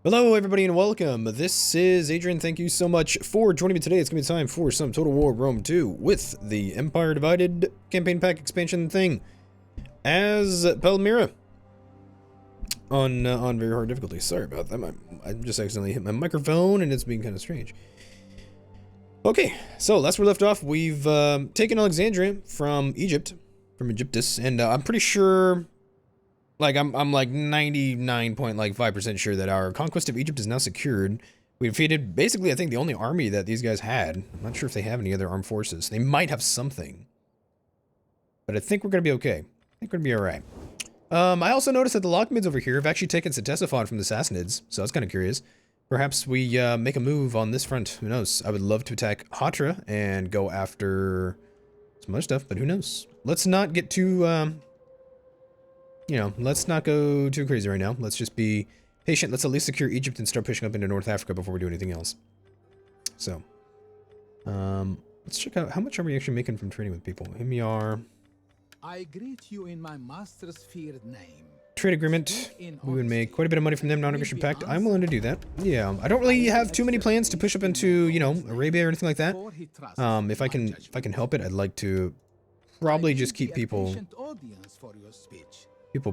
Hello everybody and welcome. This is Adrian. Thank you so much for joining me today. It's going to be time for some Total War Rome 2 with the Empire Divided campaign pack expansion thing as Palmyra on very hard difficulty. Sorry about that. I just accidentally hit my microphone and it's being kind of strange. Okay, so last we left off, we've taken Alexandria from Egypt, from Egyptus, and I'm pretty sure... I'm like 99.5% sure that our conquest of Egypt is now secured. We defeated basically, I think, the only army that these guys had. I'm not sure if they have any other armed forces. They might have something. But I think we're going to be okay. I think we're going to be alright. I also noticed that the Lockmids over here have actually taken Ctesiphon from the Sassanids, so I was kind of curious. Perhaps we make a move on this front. Who knows? I would love to attack Hatra and go after some other stuff, but who knows? Let's not get too... you know, let's not go too crazy right now. Let's just be patient. Let's at least secure Egypt and start pushing up into North Africa before we do anything else. So, let's check out how much are we actually making from trading with people. Himiar. I greet you in my master's feared name. Trade agreement. We would make quite a bit of money from them. Non-aggression pact. I'm willing to do that. Yeah, I don't really have too many plans to push up into, you know, Arabia or anything like that. If I can help it, I'd like to probably just keep people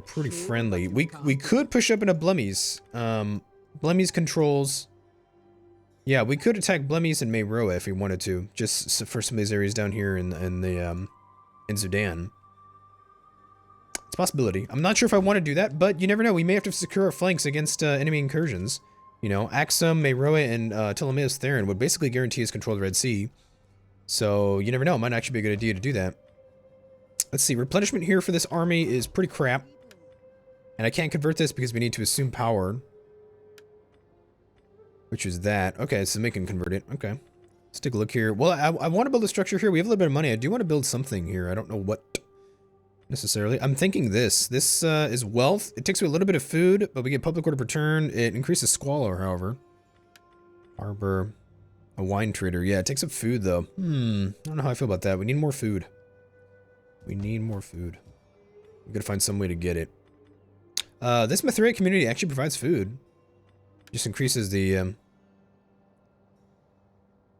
pretty friendly. We could push up into Blemmies. Blemmies controls... Yeah, we could attack Blemmies and Meroe if we wanted to, just for some of these areas down here in Sudan. It's a possibility. I'm not sure if I want to do that, but you never know. We may have to secure our flanks against enemy incursions. You know, Axum, Meroe, and Ptolemaeus Theron would basically guarantee us control of the Red Sea. So, you never know. It might actually be a good idea to do that. Let's see, replenishment here for this army is pretty crap. And I can't convert this because we need to assume power. Which is that. Okay, so we can convert it. Okay. Let's take a look here. Well, I want to build a structure here. We have a little bit of money. I do want to build something here. I don't know what necessarily. I'm thinking this. This is wealth. It takes away a little bit of food, but we get public order per turn. It increases squalor, however. Harbor. A wine trader. Yeah, it takes up food, though. I don't know how I feel about that. We need more food. We need more food. We're gonna find some way to get it. This Mithraic community actually provides food. Just increases the,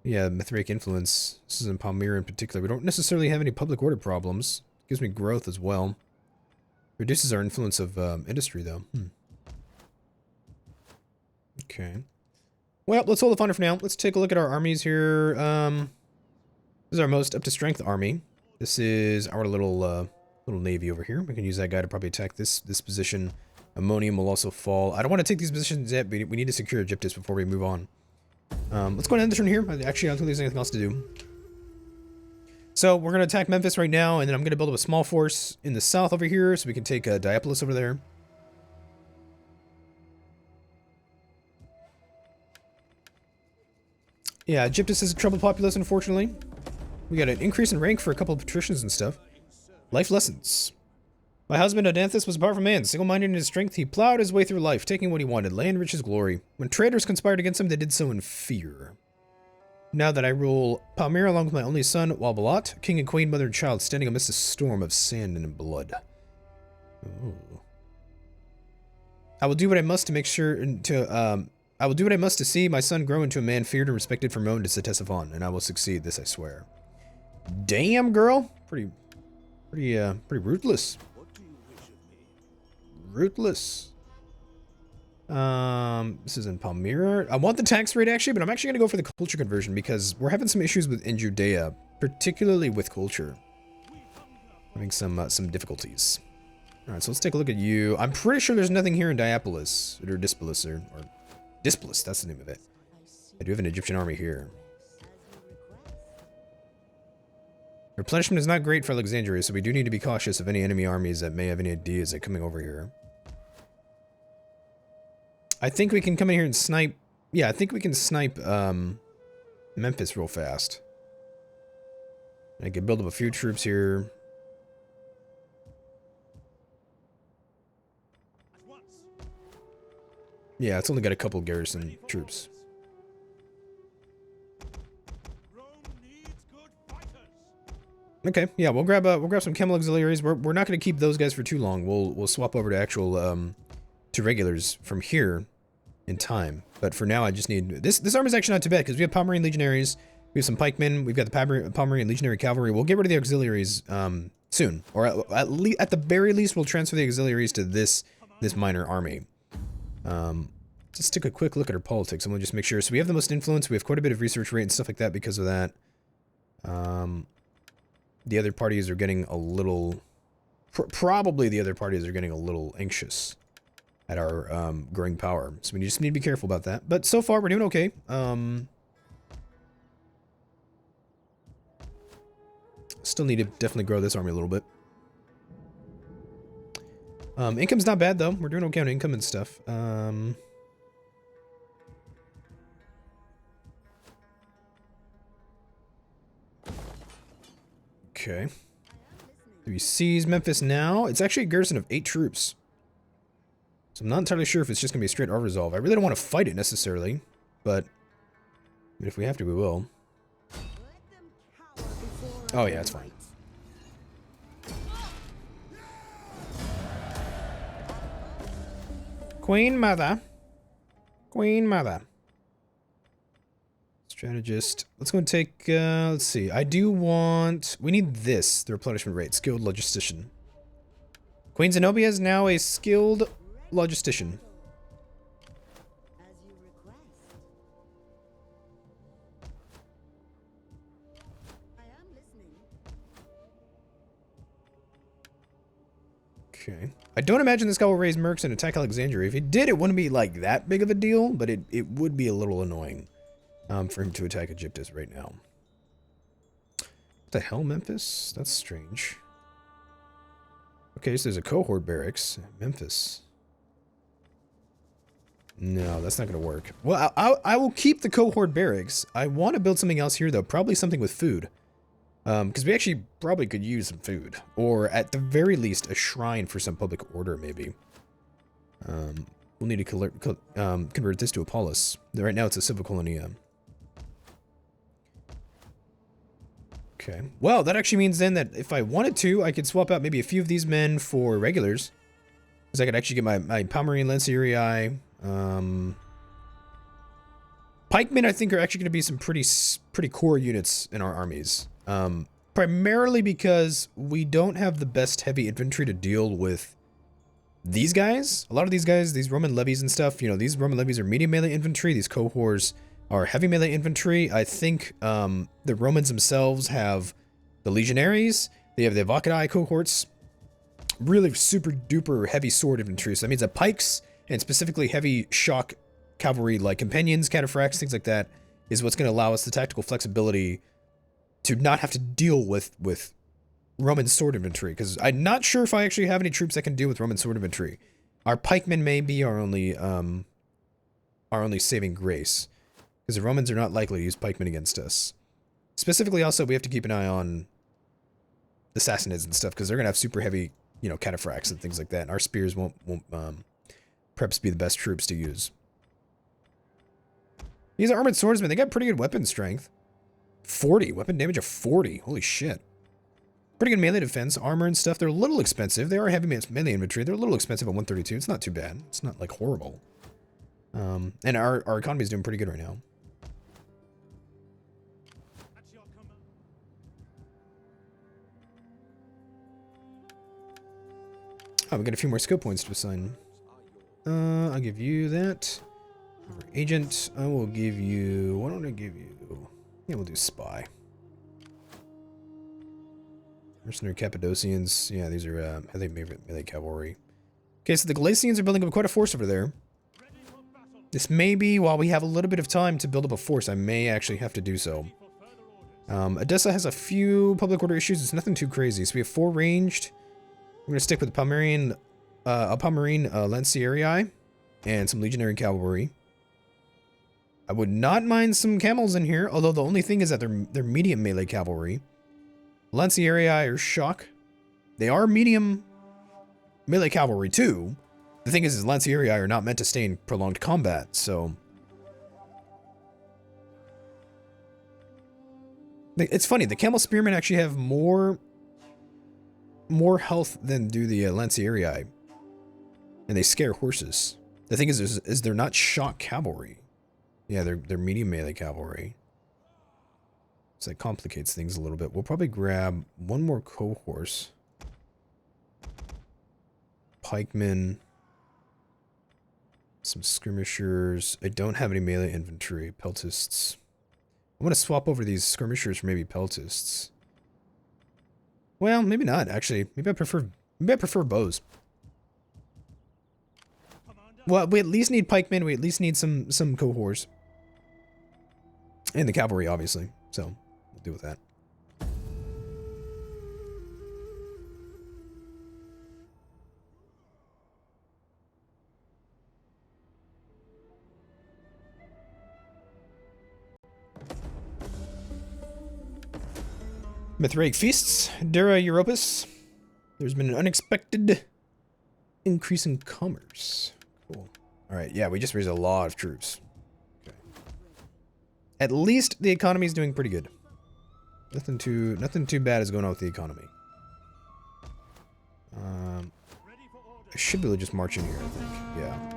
Mithraic influence. This is in Palmyra in particular. We don't necessarily have any public order problems. Gives me growth as well. Reduces our influence of, industry, though. Okay. Well, let's hold the fun for now. Let's take a look at our armies here. This is our most up-to-strength army. This is our little navy over here. We can use that guy to probably attack this position. Ammonium will also fall. I don't want to take these positions yet, but we need to secure Egyptus before we move on. Let's go ahead and end the turn here. Actually, I don't think there's anything else to do. So we're going to attack Memphis right now, and then I'm going to build up a small force in the south over here, so we can take Diapolis over there. Yeah, Egyptus is a troubled populace, unfortunately. We got an increase in rank for a couple of patricians and stuff. Life lessons. My husband Odanthus was a powerful man. Single-minded in his strength, he plowed his way through life, taking what he wanted, land, riches, glory. When traitors conspired against him, they did so in fear. Now that I rule Palmyra along with my only son, Walbalat, king and queen, mother and child, standing amidst a storm of sand and blood. Ooh. I will do what I must to make sure I will do what I must to see my son grow into a man feared and respected from Rome to Ctesiphon, and I will succeed, this I swear. Damn, girl. Pretty ruthless. Ruthless. This is in Palmyra. I want the tax rate actually, but I'm actually gonna go for the culture conversion because we're having some issues in Judea, particularly with culture. Having some difficulties. Alright, so let's take a look at you. I'm pretty sure there's nothing here in Diapolis, or Dispolis, or Dispolis, that's the name of it. I do have an Egyptian army here. Replenishment is not great for Alexandria, so we do need to be cautious of any enemy armies that may have any ideas at coming over here. I think we can come in here and snipe... Yeah, I think we can snipe Memphis real fast. I can build up a few troops here. Yeah, it's only got a couple garrison troops. Okay, yeah, we'll grab some camel auxiliaries. We're not going to keep those guys for too long. We'll swap over to actual to regulars from here in time. But for now, I just need... This army's actually not too bad, because we have Palmyran legionaries, we have some pikemen, we've got the Palmyran legionary cavalry. We'll get rid of the auxiliaries soon. Or at the very least, we'll transfer the auxiliaries to this minor army. Just take a quick look at our politics. I'm going to just make sure. So we have the most influence. We have quite a bit of research rate and stuff like that because of that. The other parties are getting a little... Probably the other parties are getting a little anxious at our growing power. So we just need to be careful about that. But so far, we're doing okay. Still need to definitely grow this army a little bit. Income's not bad, though. We're doing okay on income and stuff. Okay. We seize Memphis now. It's actually a garrison of 8 troops. So I'm not entirely sure if it's just going to be a straight R resolve. I really don't want to fight it necessarily, but I mean, if we have to, we will. Oh yeah, it's fine. Queen Mother. Queen Mother. Strategist. Let's go and take, let's see. I do want... We need this, the replenishment rate. Skilled logistician. Queen Zenobia is now a skilled logistician. Okay. I don't imagine this guy will raise mercs and attack Alexandria. If he did, it wouldn't be like that big of a deal, but it would be a little annoying. For him to attack Egyptus right now. What the hell, Memphis? That's strange. Okay, so there's a cohort barracks. Memphis. No, that's not going to work. Well, I will keep the cohort barracks. I want to build something else here, though. Probably something with food. Because we actually probably could use some food. Or, at the very least, a shrine for some public order, maybe. We'll need to convert this to a polis. Right now, it's a civil colony. Okay. Well, that actually means then that if I wanted to, I could swap out maybe a few of these men for regulars. Because I could actually get my Palmyran Lancierii. Pikemen, I think, are actually going to be some pretty core units in our armies. Primarily because we don't have the best heavy infantry to deal with these guys. A lot of these guys, these Roman levies and stuff, you know, these Roman levies are medium melee infantry. These cohorts are heavy melee infantry. I think the Romans themselves have the legionaries. They have the Vaccii cohorts. Really super duper heavy sword infantry. So that means that pikes and specifically heavy shock cavalry like companions, cataphracts, things like that is what's going to allow us the tactical flexibility to not have to deal with Roman sword infantry. Because I'm not sure if I actually have any troops that can deal with Roman sword infantry. Our pikemen may be our only saving grace. Because the Romans are not likely to use pikemen against us. Specifically, also, we have to keep an eye on the Sassanids and stuff, because they're going to have super heavy, you know, cataphracts and things like that. And our spears won't perhaps be the best troops to use. These are armored swordsmen. They got pretty good weapon strength. 40. Weapon damage of 40. Holy shit. Pretty good melee defense, armor and stuff. They're a little expensive. They are heavy melee infantry. They're a little expensive at 132. It's not too bad. It's not, like, horrible. And our economy is doing pretty good right now. Oh, we got a few more skill points to assign. I'll give you that. Agent, I will give you... What don't I give you? Yeah, we'll do spy. Mercenary Cappadocians. Yeah, these are heavy melee cavalry. Okay, so the Galatians are building up quite a force over there. This may be, while we have a little bit of time to build up a force, I may actually have to do so. Edessa has a few public order issues. It's nothing too crazy. So we have 4 ranged. We're going to stick with the Palmyran Lancierii and some legionary cavalry. I would not mind some camels in here, although the only thing is that they're medium melee cavalry. Lancierii are shock. They are medium melee cavalry too. The thing is Lancierii are not meant to stay in prolonged combat, so... It's funny, the camel spearmen actually have more health than do the Lancierii. And they scare horses. The thing is they're not shock cavalry. Yeah, they're medium melee cavalry. So that complicates things a little bit. We'll probably grab one more cohorse. Pikemen. Some skirmishers. I don't have any melee infantry. Peltists. I'm going to swap over these skirmishers for maybe peltists. Well, maybe not, actually. Maybe I prefer bows. Well, we at least need pikemen. We at least need some cohorts. And the cavalry, obviously. So, we'll deal with that. Mithraic feasts, Dura Europus. There's been an unexpected increase in commerce. Cool. Alright, yeah, we just raised a lot of troops. Okay. At least the economy is doing pretty good. Nothing too bad is going on with the economy. I should be able to just march in here, I think. Yeah.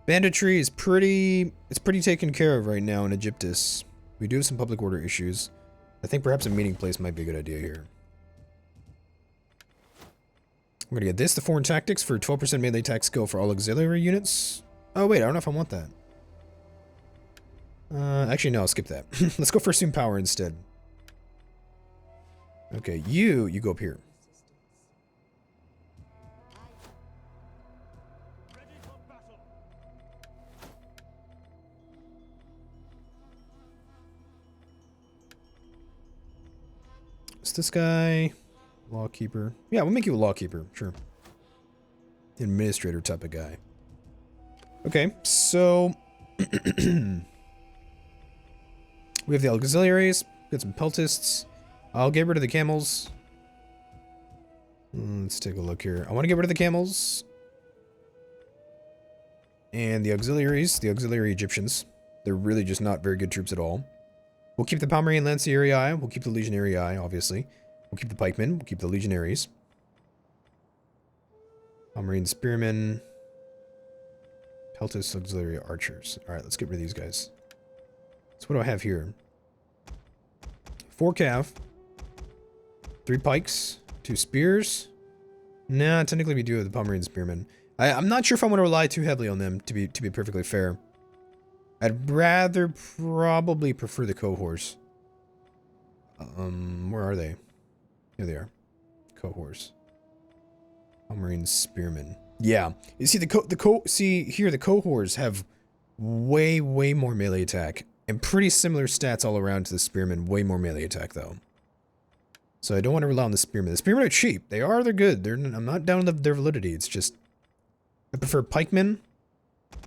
Banditry is pretty taken care of right now in Egyptus. We do have some public order issues. I think perhaps a meeting place might be a good idea here. We're gonna get this, the foreign tactics for 12% melee attack skill for all auxiliary units. Oh wait, I don't know if I want that. Actually no, I'll skip that. Let's go for assume power instead. Okay, you go up here. It's this guy. Lawkeeper. Yeah, we'll make you a lawkeeper, sure. Administrator type of guy. Okay, so we have the auxiliaries, got some peltists. I'll get rid of the camels. Let's take a look here. I want to get rid of the camels. And the auxiliaries, the auxiliary Egyptians. They're really just not very good troops at all. We'll keep the Palmyrian Lanciarii. We'll keep the Legionarii, obviously. We'll keep the pikemen. We'll keep the legionaries. Palmyrian spearmen. Peltis auxiliary archers. Alright, let's get rid of these guys. So what do I have here? 4 cav. 3 pikes. 2 spears. Nah, technically we do have the Palmyrian spearmen. I'm not sure if I want to rely too heavily on them, to be perfectly fair. I'd rather probably prefer the cohorts. Where are they? Here they are. Cohorts. Palmyrian spearmen. Yeah. You see the cohorts have way more melee attack and pretty similar stats all around to the spearmen. Way more melee attack though. So I don't want to rely on the spearmen. The spearmen are cheap. They're good. I'm not down on their validity. It's just I prefer pikemen.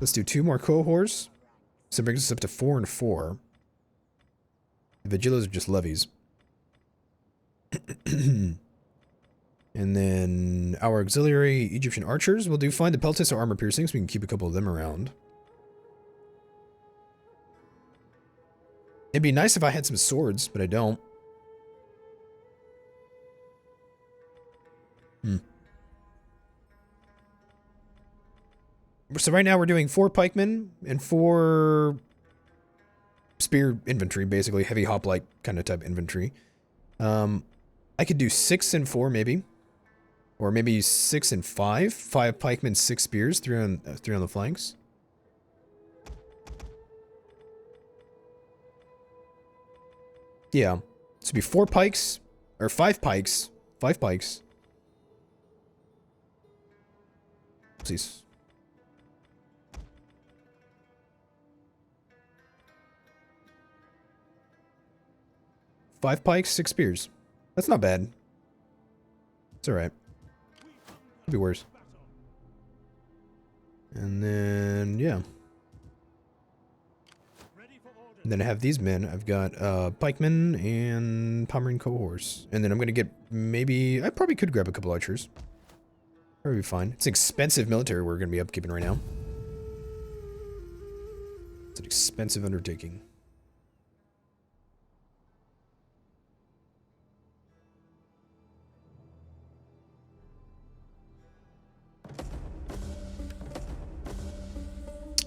Let's do 2 more cohorts. So it brings us up to 4 and 4. The Vigilos are just levies. And then our auxiliary Egyptian archers will do fine. The peltis are armor piercing, so we can keep a couple of them around. It'd be nice if I had some swords, but I don't. So right now we're doing 4 pikemen and 4 spear infantry, basically heavy hoplite kind of type infantry. I could do 6 and 4 maybe, or maybe 6 and 5. 5 pikemen, 6 spears, 3 on the flanks. Yeah, so it'd be 4 pikes or 5 pikes, 5 pikes. Please. 5 pikes, 6 spears. That's not bad. It's alright. Could be worse. And then, yeah. And then I have these men. I've got pikemen and Pomeranian cohorts. And then I'm going to get maybe... I probably could grab a couple archers. Probably be fine. It's an expensive military we're going to be upkeeping right now. It's an expensive undertaking.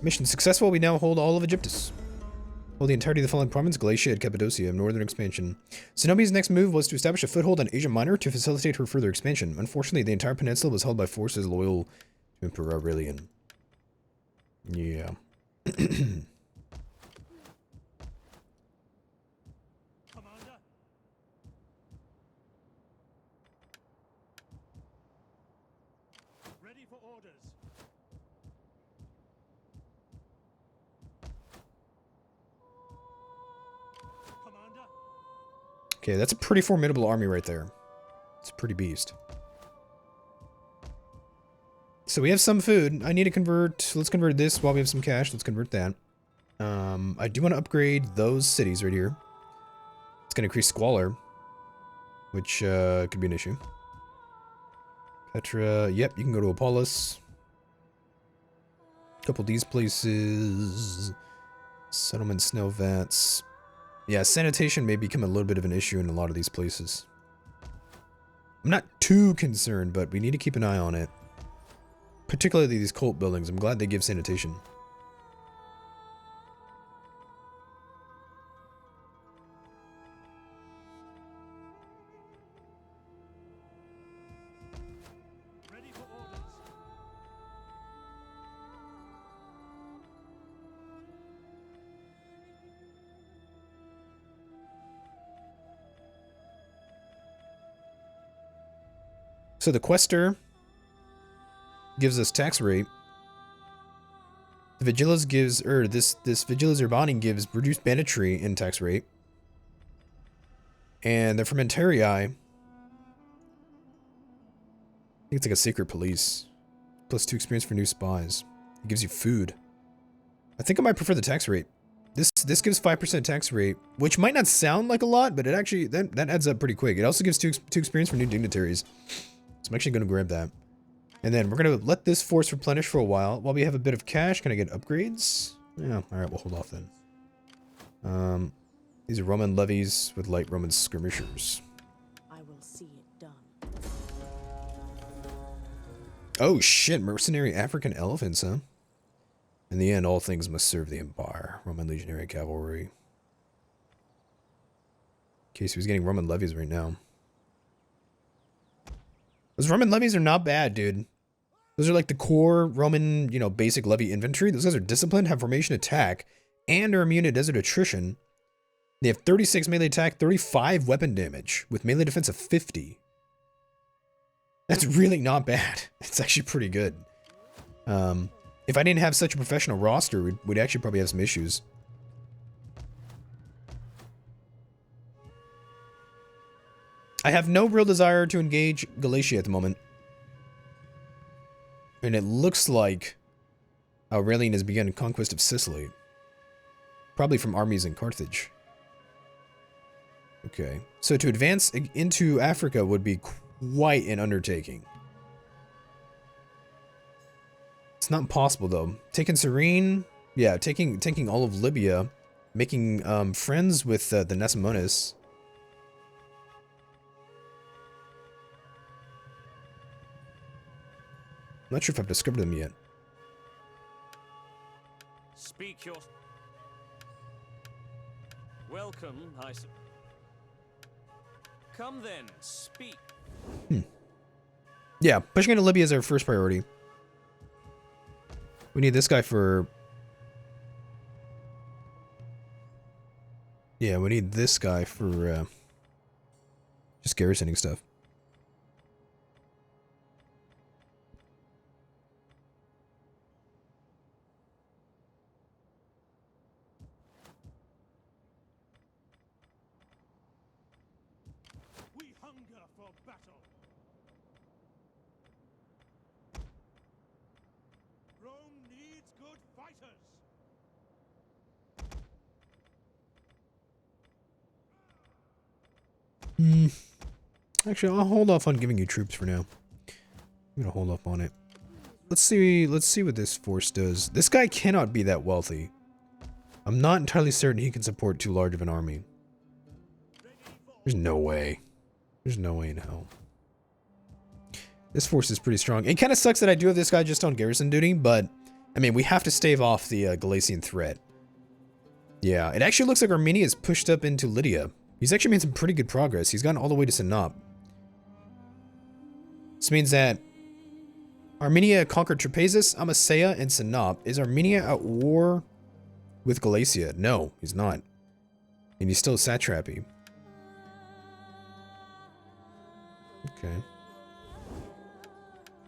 Mission successful. We now hold all of Egyptus. Hold the entirety of the following province: Galatia and Cappadocia, northern expansion. Zenobia's next move was to establish a foothold on Asia Minor to facilitate her further expansion. Unfortunately, the entire peninsula was held by forces loyal to Emperor Aurelian. Yeah. Okay, that's a pretty formidable army right there. It's a pretty beast. So we have some food. I need to convert. Let's convert this while we have some cash. Let's convert that. I do want to upgrade those cities right here. It's going to increase squalor, which could be an issue. Petra. Yep, you can go to Apollos. A couple of these places. Settlement snow vats. Yeah, sanitation may become a little bit of an issue in a lot of these places. I'm not too concerned, but we need to keep an eye on it. Particularly these cult buildings. I'm glad they give sanitation. Ready for orders. So the Quester gives us tax rate. The Vigilas gives, this Vigilas Urbani gives reduced banditry in tax rate. And the Fermentarii, I think it's like a secret police. +2 experience for new spies. It gives you food. I think I might prefer the tax rate. This gives 5% tax rate, which might not sound like a lot, but it actually, that adds up pretty quick. It also gives 2 experience for new dignitaries. So I'm actually going to grab that. And then we're going to let this force replenish for a while we have a bit of cash. Can I get upgrades? Yeah, alright, we'll hold off then. These are Roman levies with light Roman skirmishers. I will see it done. Oh shit, mercenary African elephants, huh? In the end, all things must serve the Empire. Roman legionary cavalry. Okay, so he's getting Roman levies right now. Those Roman levies are not bad, dude. Those are like the core Roman, you know, basic levy infantry. Those guys are disciplined, have formation attack, and are immune to desert attrition. They have 36 melee attack, 35 weapon damage, with melee defense of 50. That's really not bad. It's actually pretty good. If I didn't have such a professional roster, we'd actually probably have some issues. I have no real desire to engage Galatia at the moment. And it looks like Aurelian has begun conquest of Sicily. Probably from armies in Carthage. Okay. So to advance into Africa would be quite an undertaking. It's not impossible though. Taking Cyrene, yeah, taking all of Libya, making friends with the Nasimonus. I'm not sure if I've discovered them yet. Speak your... Welcome, Come then, speak. Yeah, pushing into Libya is our first priority. We need this guy for... Yeah, we need this guy for just garrisoning stuff. We hunger for battle. Rome good fighters. Actually, I'll hold off on giving you troops for now. I'm gonna hold off on it. Let's see what this force does. This guy cannot be that wealthy. I'm not entirely certain he can support too large of an army. There's no way. There's no way in hell. This force is pretty strong. It kind of sucks that I do have this guy just on garrison duty, but I mean, we have to stave off the Galatian threat. Yeah, it actually looks like Armenia is pushed up into Lydia. He's actually made some pretty good progress. He's gotten all the way to Sinop. This means that Armenia conquered Trapezus, Amasea, and Sinop. Is Armenia at war with Galatia? No, he's not. And he's still satrapy. Okay.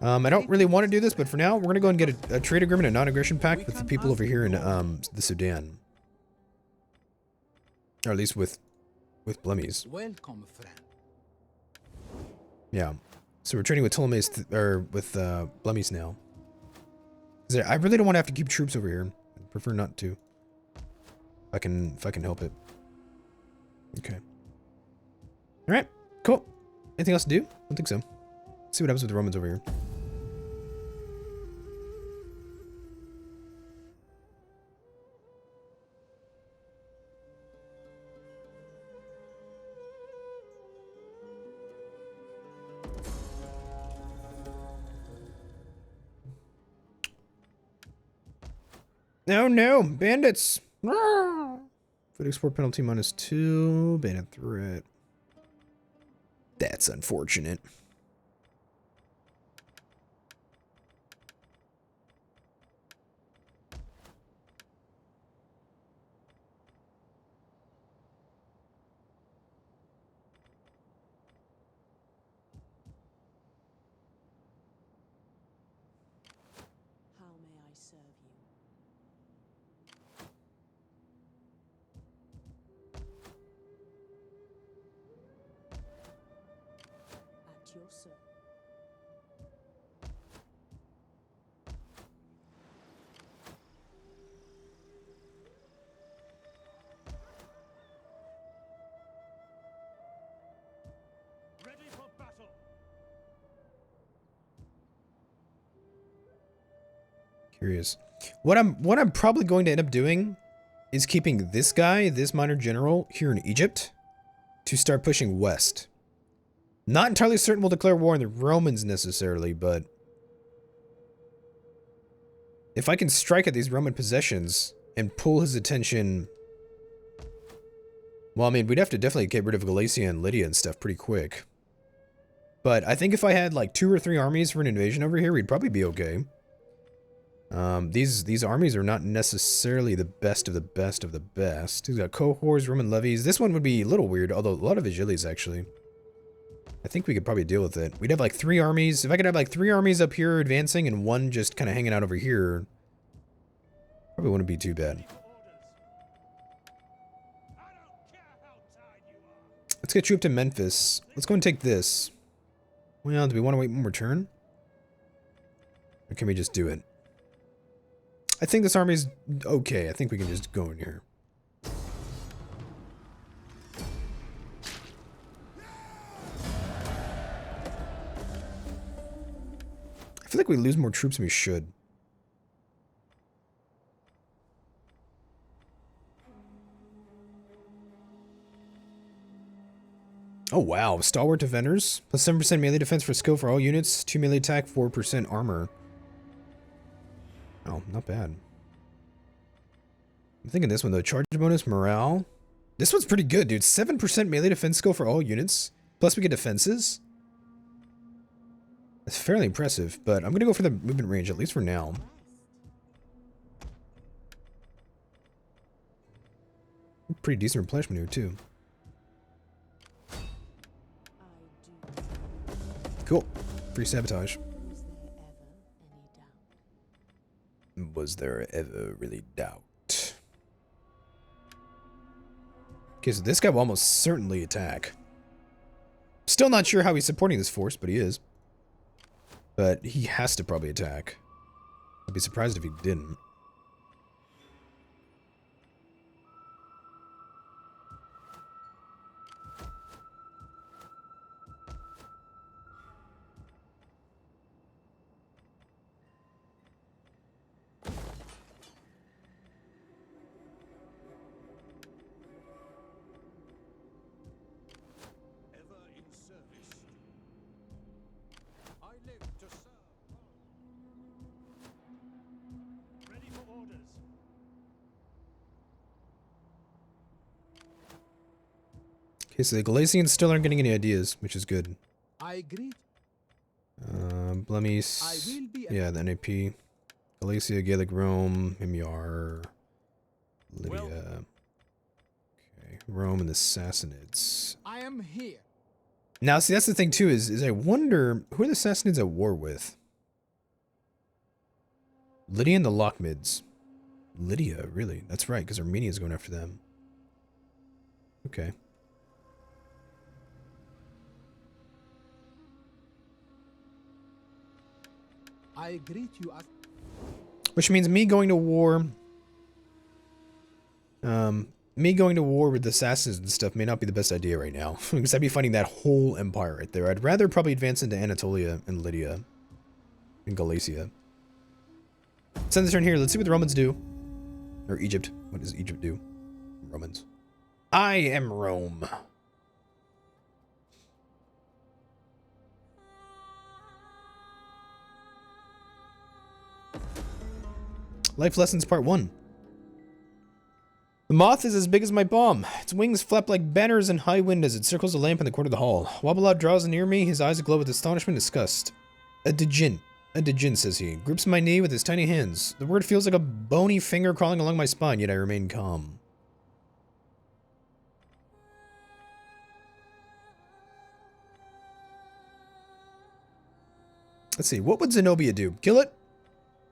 I don't really want to do this, but for now, we're going to go and get a trade agreement, a non-aggression pact with the people over here in the Sudan. Or at least with Blemmy's. Welcome, friend. Yeah. So we're trading with Ptolemy's, or with Blemmy's now. I really don't want to have to keep troops over here. I prefer not to. If I can help it. Okay. All right. Cool. Anything else to do? I don't think so. Let's see what happens with the Romans over here. No, no, bandits. Food export penalty -2. Bandit threat. That's unfortunate. How may I serve you? At your service. Ready for battle. Curious. What I'm probably going to end up doing is keeping this guy, this minor general, here in Egypt to start pushing west. Not entirely certain we'll declare war on the Romans necessarily, but if I can strike at these Roman possessions and pull his attention, well, I mean, we'd have to definitely get rid of Galatia and Lydia and stuff pretty quick. But I think if I had like 2 or 3 armies for an invasion over here, we'd probably be okay. These armies are not necessarily the best of the best of the best. He's got cohorts, Roman levies. This one would be a little weird, although a lot of Vigiles actually. I think we could probably deal with it. We'd have like 3 armies. If I could have like 3 armies up here advancing and 1 just kind of hanging out over here, probably wouldn't be too bad. Let's get you up to Memphis. Let's go and take this. Well, do we want to wait one more turn? Or can we just do it? I think this army's okay. I think we can just go in here. I feel like we lose more troops than we should. Oh wow, stalwart defenders. Plus 7% melee defense for skill for all units. 2 melee attack, 4% armor. Oh, not bad. I'm thinking this one though. Charge bonus, morale. This one's pretty good, dude. 7% melee defense skill for all units. Plus we get defenses. That's fairly impressive, but I'm gonna go for the movement range, at least for now. Pretty decent replenishment here too. Cool. Free sabotage. Was there ever really doubt? Okay, so this guy will almost certainly attack. Still not sure how he's supporting this force, but he is. But he has to probably attack. I'd be surprised if he didn't. Okay, so the Galatians still aren't getting any ideas, which is good. I agree. Blemis. Yeah, the NAP. Galatia, Gaelic Rome, Himyar, Lydia. Okay, Rome and the Sassanids. I am here. Now, see, that's the thing too. Is I wonder who are the Sassanids at war with? Lydia and the Lochmids. Lydia, really? That's right, because Armenia's going after them. Okay. I greet you as Which means me going to war. Me going to war with the assassins and stuff may not be the best idea right now. Because I'd be fighting that whole empire right there. I'd rather probably advance into Anatolia and Lydia. And Galatia. Send this turn here. Let's see what the Romans do. Or Egypt. What does Egypt do? Romans. I am Rome. Life Lessons Part 1. The moth is as big as my palm. Its wings flap like banners in high wind as it circles a lamp in the corner of the hall. Wobbleout draws near me, his eyes aglow with astonishment and disgust. A djinn, says he, grips my knee with his tiny hands. The word feels like a bony finger crawling along my spine, yet I remain calm. Let's see, what would Zenobia do? Kill it?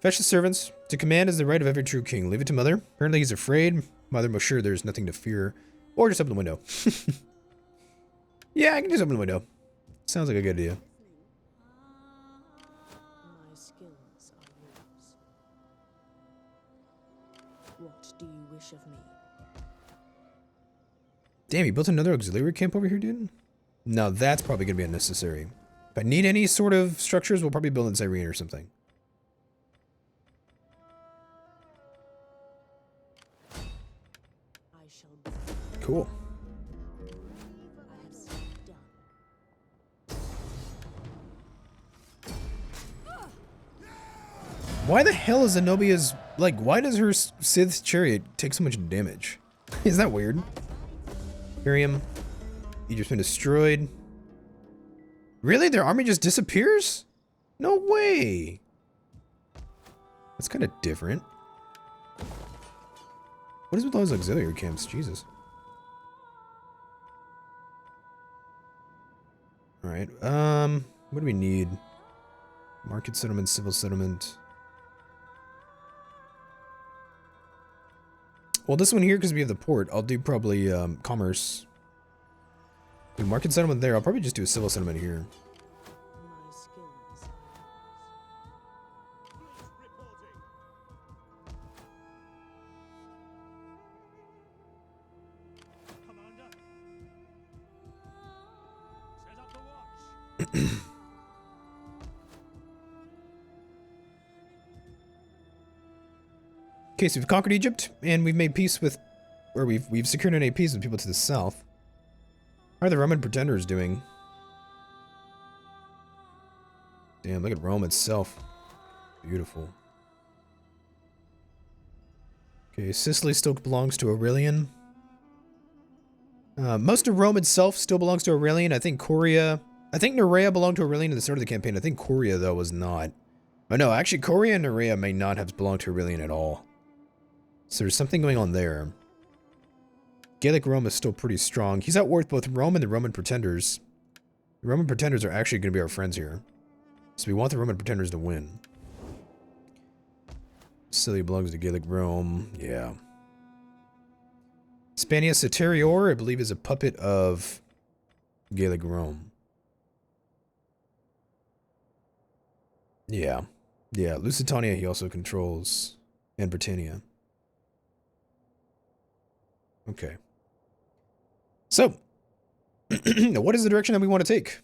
Fetch the servants. To command is the right of every true king. Leave it to mother. Apparently he's afraid. Mother most sure there's nothing to fear. Or just open the window. Yeah, I can just open the window. Sounds like a good idea. My skills are yours. What do you wish of me? Damn, you built another auxiliary camp over here, dude? No, that's probably going to be unnecessary. If I need any sort of structures, we'll probably build in Cyrene or something. I shall be. Cool. I have seen it done. Why the hell is Zenobia's... Like, why does her Sith's chariot take so much damage? Is that weird? Imperium. Egypt's been destroyed. Really? Their army just disappears? No way. That's kind of different. What is with all those auxiliary camps? Jesus. Alright, what do we need? Market settlement, civil settlement. Well, this one here, because we have the port, I'll do probably, commerce. Do market settlement there, I'll probably just do a civil settlement here. My skills are yours. Commander. Set up the watch. Okay, so we've conquered Egypt, and we've made peace with, or we've secured any peace with people to the south. How are the Roman pretenders doing? Damn, look at Rome itself. Beautiful. Okay, Sicily still belongs to Aurelian. Most of Rome itself still belongs to Aurelian. I think Coria... I think Nerea belonged to Aurelian at the start of the campaign. I think Coria, though, was not. Oh, no, actually, Coria and Nerea may not have belonged to Aurelian at all. So there's something going on there. Gaelic Rome is still pretty strong. He's at war with both Rome and the Roman pretenders. The Roman pretenders are actually going to be our friends here. So we want the Roman pretenders to win. Sicily belongs to Gaelic Rome. Yeah. Hispania Soterior, I believe, is a puppet of Gaelic Rome. Yeah. Yeah, Lusitania he also controls. And Britannia. Okay. So, what is the direction that we want to take?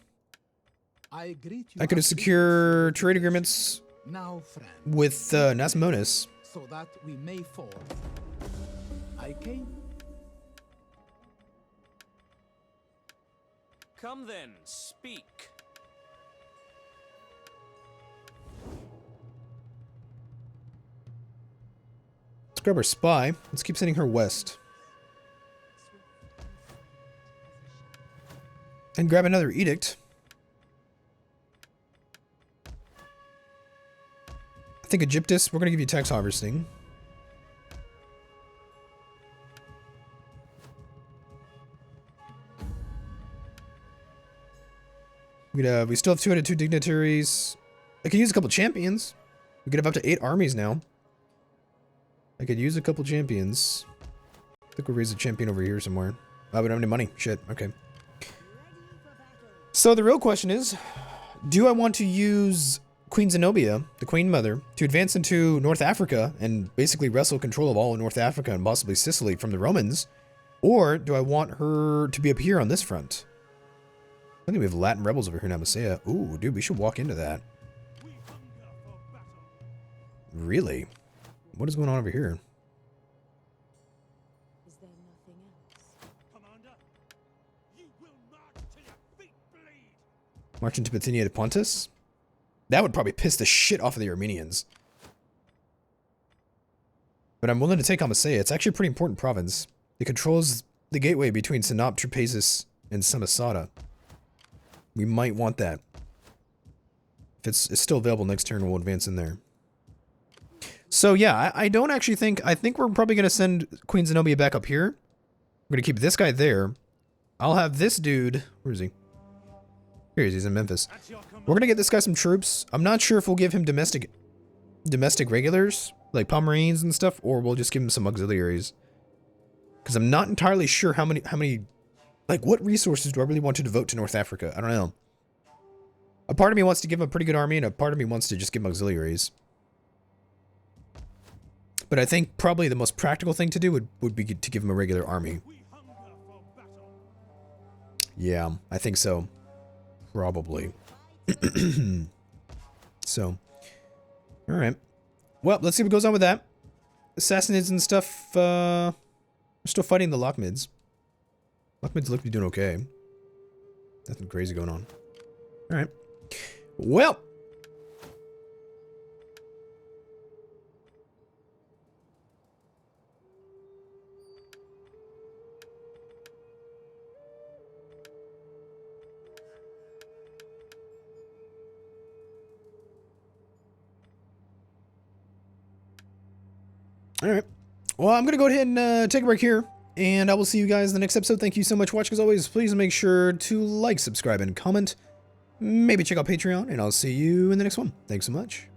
I greet you. I could as secure trade agreements now, friend, with Nasmonis. so that we may fall. I came. Come then, speak. Let's grab our spy. Let's keep sending her west. And grab another edict. I think Egyptus, we're going to give you tax harvesting. We still have 202 dignitaries. I could use a couple champions. We could have up to 8 armies now. I could use a couple champions. I think we'll raise a champion over here somewhere. Oh, we don't have any money. Shit. Okay. So the real question is, do I want to use Queen Zenobia, the Queen Mother, to advance into North Africa and basically wrestle control of all of North Africa and possibly Sicily from the Romans? Or do I want her to be up here on this front? I think we have Latin rebels over here in Amasea. Ooh, dude, we should walk into that. Really? What is going on over here? Is there nothing else? Commander, you will march till your feet bleed. March into Bithynia to Pontus? That would probably piss the shit off of the Armenians. But I'm willing to take Amasea. It's actually a pretty important province. It controls the gateway between Sinop, Trapezus, and Samosata. We might want that. If it's still available next turn, we'll advance in there. So yeah, I don't actually think... I think we're probably going to send Queen Zenobia back up here. We're going to keep this guy there. I'll have this dude... Where is he? Here he is. He's in Memphis. We're going to get this guy some troops. I'm not sure if we'll give him domestic regulars, like Palmyrines and stuff, or we'll just give him some auxiliaries. Because I'm not entirely sure how many... Like, what resources do I really want to devote to North Africa? I don't know. A part of me wants to give him a pretty good army, and a part of me wants to just give him auxiliaries. But I think probably the most practical thing to do would be to give him a regular army. Yeah, I think so. Probably. So. Alright. Well, let's see what goes on with that. Assassinates and stuff, we're still fighting the Lockmids. Lockmids look to be doing okay. Nothing crazy going on. Alright. Well. Alright. Well, I'm going to go ahead and take a break here. And I will see you guys in the next episode. Thank you so much for watching. As always, please make sure to like, subscribe, and comment. Maybe check out Patreon. And I'll see you in the next one. Thanks so much.